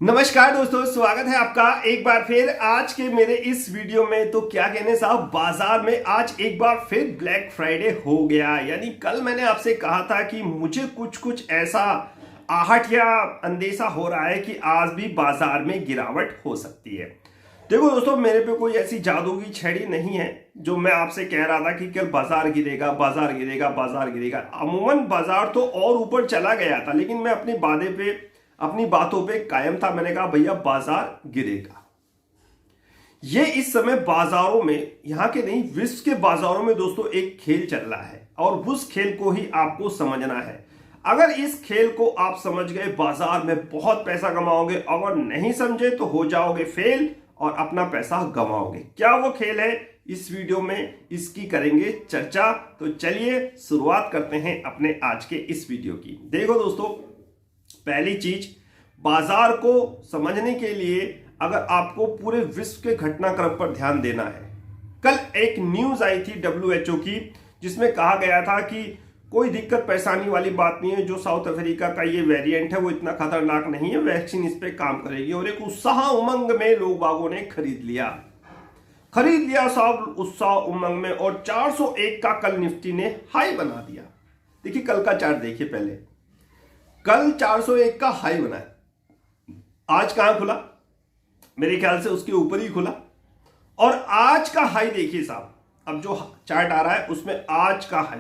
नमस्कार दोस्तों, स्वागत है आपका एक बार फिर आज के मेरे इस वीडियो में। तो क्या कहने साहब, बाजार में आज एक बार फिर ब्लैक फ्राइडे हो गया। यानी कल मैंने आपसे कहा था कि मुझे कुछ ऐसा आहट या अंदेशा हो रहा है कि आज भी बाजार में गिरावट हो सकती है। देखो दोस्तों, मेरे पे कोई ऐसी जादू की छड़ी नहीं है जो मैं आपसे कह रहा था कि कल बाजार गिरेगा, बाजार गिरेगा, बाजार गिरेगा। अमूमन बाजार तो और ऊपर चला गया था, लेकिन मैं अपनी बातों पे कायम था। मैंने कहा भैया बाजार गिरेगा। ये इस समय बाजारों में, यहां के नहीं विश्व के बाजारों में दोस्तों एक खेल चल रहा है और उस खेल को ही आपको समझना है। अगर इस खेल को आप समझ गए, बाजार में बहुत पैसा कमाओगे। अगर नहीं समझे तो हो जाओगे फेल और अपना पैसा गंवाओगे। क्या वो खेल है, इस वीडियो में इसकी करेंगे चर्चा। तो चलिए शुरुआत करते हैं अपने आज के इस वीडियो की। देखो दोस्तों, पहली चीज, बाजार को समझने के लिए अगर आपको पूरे विश्व के घटनाक्रम पर ध्यान देना है। कल एक न्यूज आई थी WHO की, जिसमें कहा गया था कि कोई दिक्कत परेशानी वाली बात नहीं है। जो साउथ अफ्रीका का ये वेरिएंट है वो इतना खतरनाक नहीं है, वैक्सीन इस पे काम करेगी। और एक उत्साह उमंग में लोग बागों ने खरीद लिया सब उत्साह उमंग में। और 401 का कल निफ्टी ने हाई बना दिया। देखिए कल का चार्ट देखिए पहले, कल 401 का हाई बना है। आज कहां खुला? मेरे ख्याल से उसके ऊपर ही खुला। और आज का हाई देखिए साहब, अब जो चार्ट आ रहा है उसमें आज का हाई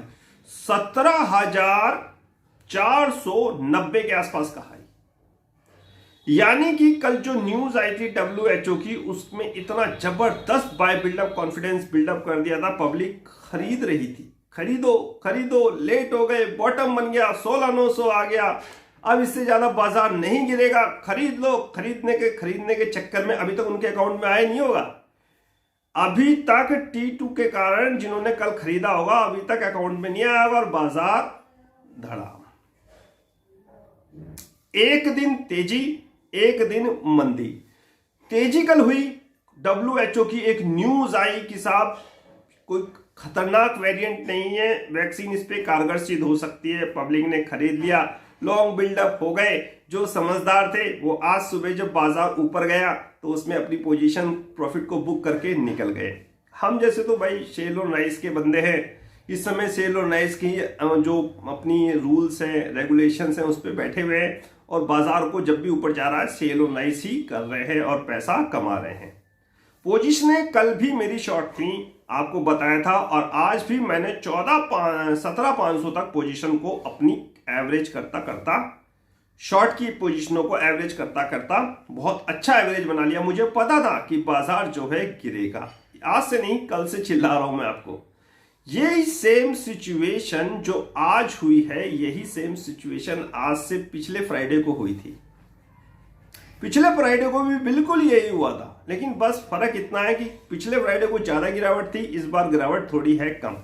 17,490 के आसपास का हाई। यानी कि कल जो न्यूज आई थी WHO की, उसमें इतना जबरदस्त बाय बिल्डअप, कॉन्फिडेंस बिल्डअप कर दिया था। पब्लिक खरीद रही थी, खरीदो खरीदो, लेट हो गए, बॉटम बन गया, 16,900 आ गया, अब इससे ज्यादा बाजार नहीं गिरेगा, खरीद लो। खरीदने के चक्कर में अभी तक उनके अकाउंट में आया नहीं होगा। अभी तक T2 के कारण जिन्होंने कल खरीदा होगा अभी तक अकाउंट में नहीं आया होगा और बाजार धड़ा। एक दिन तेजी, एक दिन मंदी। तेजी कल हुई, WHO की एक न्यूज आई कि साहब कोई खतरनाक वेरिएंट नहीं है, वैक्सीन इस पे कारगर सिद्ध हो सकती है। पब्लिक ने खरीद लिया, लॉन्ग बिल्डअप हो गए। जो समझदार थे वो आज सुबह जब बाजार ऊपर गया तो उसमें अपनी पोजीशन प्रॉफिट को बुक करके निकल गए। हम जैसे तो भाई सेल और राइस के बंदे हैं। इस समय सेल और राइस की जो अपनी रूल्स हैं, रेगुलेशंस हैं, उस पर बैठे हुए हैं और बाजार को जब भी ऊपर जा रहा है सेल और राइस ही कर रहे हैं और पैसा कमा रहे हैं। पोजीशनें कल भी मेरी शॉर्ट थी, आपको बताया था। और आज भी मैंने 17,500 तक पोजीशन को अपनी एवरेज करता शॉर्ट की पोजीशनों को एवरेज करता बहुत अच्छा एवरेज बना लिया। मुझे पता था कि बाजार जो है गिरेगा। आज से नहीं, कल से चिल्ला रहा हूं मैं आपको। यही सेम सिचुएशन जो आज हुई है, यही सेम सिचुएशन आज से पिछले फ्राइडे को हुई थी। पिछले फ्राइडे को भी बिल्कुल यही हुआ था, लेकिन बस फर्क इतना है कि पिछले फ्राइडे को ज्यादा गिरावट थी, इस बार गिरावट थोड़ी है कम।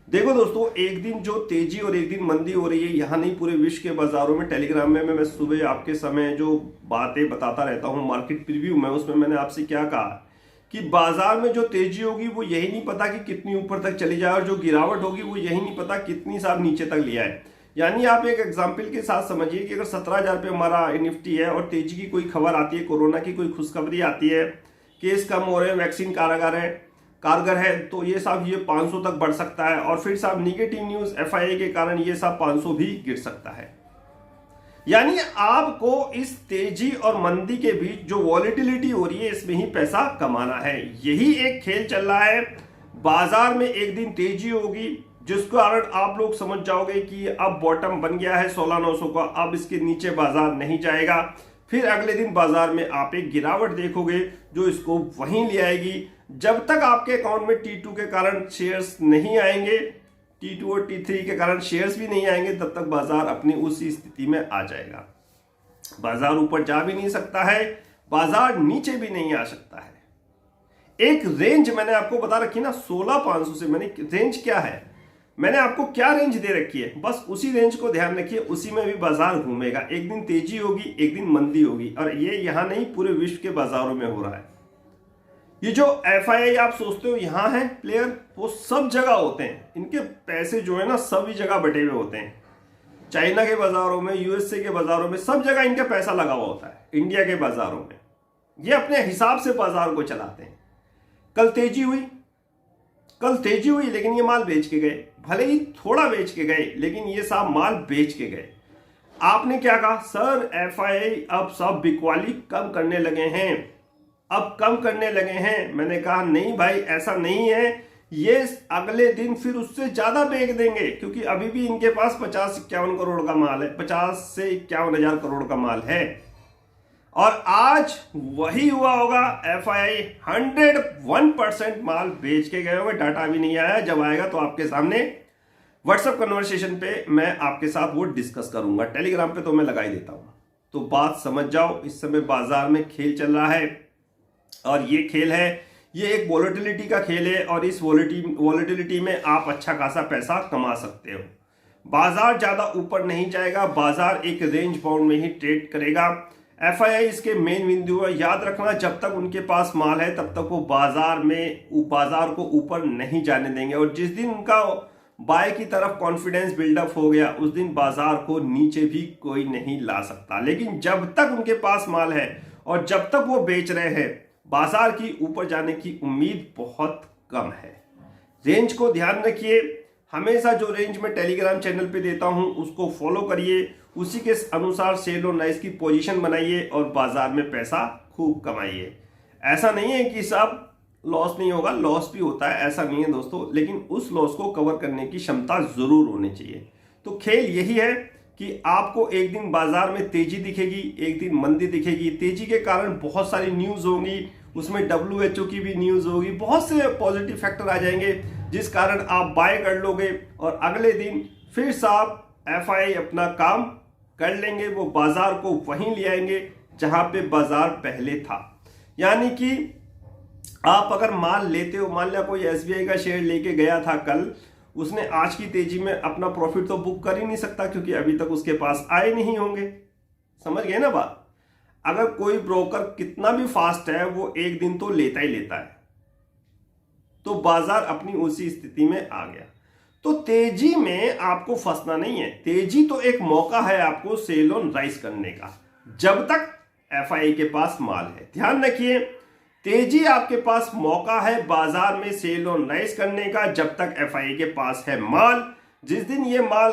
देखो दोस्तों, एक दिन जो तेजी और एक दिन मंदी हो रही है, यहां नहीं पूरे विश्व के बाजारों में। टेलीग्राम में मैं सुबह आपके समय जो बातें बताता रहता हूं, मार्केट प्रीव्यू में, उसमें मैंने आपसे क्या कहा कि बाजार में जो तेजी होगी वो यही नहीं पता कि कितनी ऊपर तक चली जाए, और जो गिरावट होगी वो यही नहीं पता कितनी साल नीचे तक लिया है। यानी आप एक एग्जाम्पल के साथ समझिए कि अगर 17,000 पे हमारा निफ्टी है और तेजी की कोई खबर आती है, कोरोना की कोई खुशखबरी आती है, केस कम हो रहे हैं, वैक्सीन कारगर है, तो ये साहब ये 500 तक बढ़ सकता है। और फिर साहब निगेटिव न्यूज FIA के कारण ये साहब 500 भी गिर सकता है। यानी आपको इस तेजी और मंदी के बीच जो वॉलेटिलिटी हो रही है, इसमें ही पैसा कमाना है। यही एक खेल चल रहा है। बाजार में एक दिन तेजी होगी, जिस कारण आप लोग समझ जाओगे कि अब बॉटम बन गया है 16,900 का, अब इसके नीचे बाजार नहीं जाएगा। फिर अगले दिन बाजार में आप एक गिरावट देखोगे जो इसको वहीं ले आएगी। जब तक आपके अकाउंट में T2 के कारण शेयर्स नहीं आएंगे, T2 और T3 के कारण शेयर्स भी नहीं आएंगे, तब तक बाजार अपनी उसी स्थिति में आ जाएगा। बाजार ऊपर जा भी नहीं सकता है, बाजार नीचे भी नहीं आ सकता है। एक रेंज मैंने आपको बता रखी ना 16,500 से। मैंने रेंज क्या है, मैंने आपको क्या रेंज दे रखी है, बस उसी रेंज को ध्यान रखिए, उसी में भी बाजार घूमेगा। एक दिन तेजी होगी, एक दिन मंदी होगी, और ये यहां नहीं पूरे विश्व के बाजारों में हो रहा है। ये जो FIA आप सोचते हो यहां है प्लेयर, वो सब जगह होते हैं। इनके पैसे जो है ना सभी जगह बटे हुए होते हैं। चाइना के बाजारों में, यूएसए के बाजारों में, सब जगह इनका पैसा लगा हुआ होता है। इंडिया के बाजारों में ये अपने हिसाब से बाजार को चलाते हैं। कल तेजी हुई लेकिन ये माल बेच के गए, भले ही थोड़ा बेच के गए लेकिन ये साहब माल बेच के गए। आपने क्या कहा, सर एफआईआई अब सब बिकवाली कम करने लगे हैं, अब कम करने लगे हैं। मैंने कहा नहीं भाई, ऐसा नहीं है, ये अगले दिन फिर उससे ज्यादा बेच देंगे, क्योंकि अभी भी इनके पास 50-51 करोड़ का माल है, 50 से 51 हजार करोड़ का माल है। और आज वही हुआ होगा, एफआईआई 101% माल बेच के गए होंगे। डाटा अभी नहीं आया, जब आएगा तो आपके सामने व्हाट्सएप कन्वर्सेशन पे मैं आपके साथ वो डिस्कस करूंगा। टेलीग्राम पे तो मैं लगा ही देता हूं। तो बात समझ जाओ, इस समय बाजार में खेल चल रहा है और ये खेल है, ये एक वॉलेटिलिटी का खेल है और इस वॉलेटिलिटी में आप अच्छा खासा पैसा कमा सकते हो। बाजार ज्यादा ऊपर नहीं जाएगा, बाजार एक रेंज बाउंड में ही ट्रेड करेगा। एफआईआई इसके मेन बिंदु है, याद रखना जब तक उनके पास माल है तब तक वो बाजार को ऊपर नहीं जाने देंगे, और जिस दिन उनका बाय की तरफ कॉन्फिडेंस बिल्डअप हो गया उस दिन बाजार को नीचे भी कोई नहीं ला सकता। लेकिन जब तक उनके पास माल है और जब तक वो बेच रहे हैं, बाजार की ऊपर जाने की उम्मीद बहुत कम है। रेंज को ध्यान रखिए, हमेशा जो रेंज में टेलीग्राम चैनल पे देता हूं उसको फॉलो करिए, उसी के अनुसार सेल और नाइस की पोजीशन बनाइए और बाजार में पैसा खूब कमाइए। ऐसा नहीं है कि सब लॉस नहीं होगा, लॉस भी होता है, ऐसा नहीं है दोस्तों, लेकिन उस लॉस को कवर करने की क्षमता जरूर होनी चाहिए। तो खेल यही है कि आपको एक दिन बाजार में तेजी दिखेगी, एक दिन मंदी दिखेगी। तेजी के कारण बहुत सारी न्यूज होंगी, उसमें WHO की भी न्यूज होगी, बहुत से पॉजिटिव फैक्टर आ जाएंगे जिस कारण आप बाय कर लोगे और अगले दिन फिर साहब एफआईआई अपना काम कर लेंगे, वो बाजार को वहीं ले आएंगे जहां पे बाजार पहले था। यानी कि आप अगर माल लेते हो, मान लिया कोई एसबीआई का शेयर लेके गया था कल, उसने आज की तेजी में अपना प्रॉफिट तो बुक कर ही नहीं सकता क्योंकि अभी तक उसके पास आए नहीं होंगे। समझ गए ना बात। अगर कोई ब्रोकर कितना भी फास्ट है वो एक दिन तो लेता ही लेता है, तो बाजार अपनी उसी स्थिति में आ गया। तो तेजी में आपको फंसना नहीं है, तेजी तो एक मौका है आपको सेल ऑन राइज करने का, जब तक एफआईआई के पास माल है। ध्यान रखिए, तेजी आपके पास मौका है बाजार में सेल ऑन राइज करने का, जब तक एफआईआई के पास है माल। जिस दिन ये माल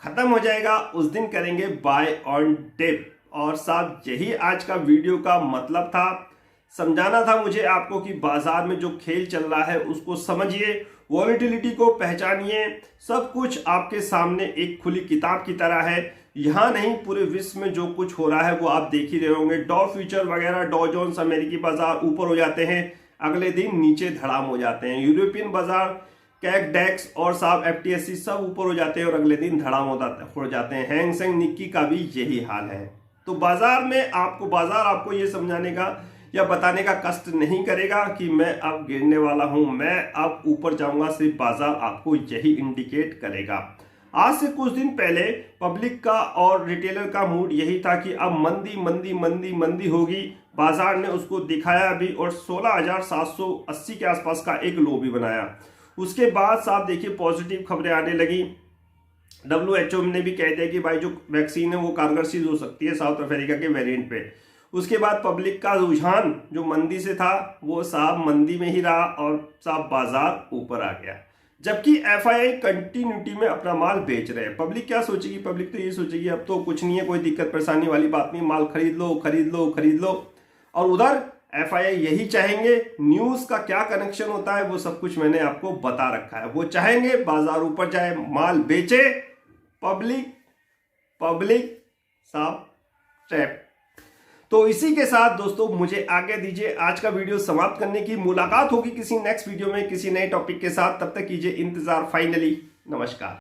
खत्म हो जाएगा उस दिन करेंगे बाय ऑन डिप। और साहब यही आज का वीडियो का मतलब था, समझाना था मुझे आपको कि बाजार में जो खेल चल रहा है उसको समझिए, वॉलेटिलिटी को पहचानिए। सब कुछ आपके सामने एक खुली किताब की तरह है, यहां नहीं पूरे विश्व में जो कुछ हो रहा है वो आप देख ही रहे होंगे। डॉ फ्यूचर वगैरह, डॉ जोन्स अमेरिकी बाजार ऊपर हो जाते हैं, अगले दिन नीचे धड़ाम हो जाते हैं। यूरोपियन बाजार, कैक डेक्स और साहब एफटीएससी सब ऊपर हो जाते हैं और अगले दिन धड़ाम हो जाते हैं। हैंग सेंग निक्की का भी यही हाल है। तो बाजार में बाजार आपको ये समझाने का या बताने का कष्ट नहीं करेगा कि मैं अब गिरने वाला हूं, मैं अब ऊपर जाऊंगा, सिर्फ बाजार आपको यही इंडिकेट करेगा। आज से कुछ दिन पहले पब्लिक का और रिटेलर का मूड यही था कि अब मंदी मंदी मंदी मंदी होगी, बाजार ने उसको दिखाया भी और 16,780 के आसपास का एक लो भी बनाया। उसके बाद साहब देखिए पॉजिटिव खबरें आने लगी। WHO ने भी कह दिया कि भाई जो वैक्सीन है वो कारगर हो सकती है साउथ अफ्रीका के वेरिएंट पे। उसके बाद पब्लिक का रुझान जो मंदी से था वो साहब मंदी में ही रहा और साहब बाजार ऊपर आ गया, जबकि एफआईआई कंटिन्यूटी में अपना माल बेच रहे हैं। पब्लिक क्या सोचेगी? पब्लिक तो ये सोचेगी अब तो कुछ नहीं है, कोई दिक्कत परेशानी वाली बात नहीं, माल खरीद लो खरीद लो खरीद लो। और उधर एफआईआई यही चाहेंगे। न्यूज का क्या कनेक्शन होता है वो सब कुछ मैंने आपको बता रखा है। वो चाहेंगे बाजार ऊपर जाए, माल बेचे, पब्लिक साहब ट्रैप। तो इसी के साथ दोस्तों मुझे आगे दीजिए आज का वीडियो समाप्त करने की। मुलाकात होगी किसी नेक्स्ट वीडियो में किसी नए टॉपिक के साथ, तब तक कीजिए इंतजार। फाइनली नमस्कार।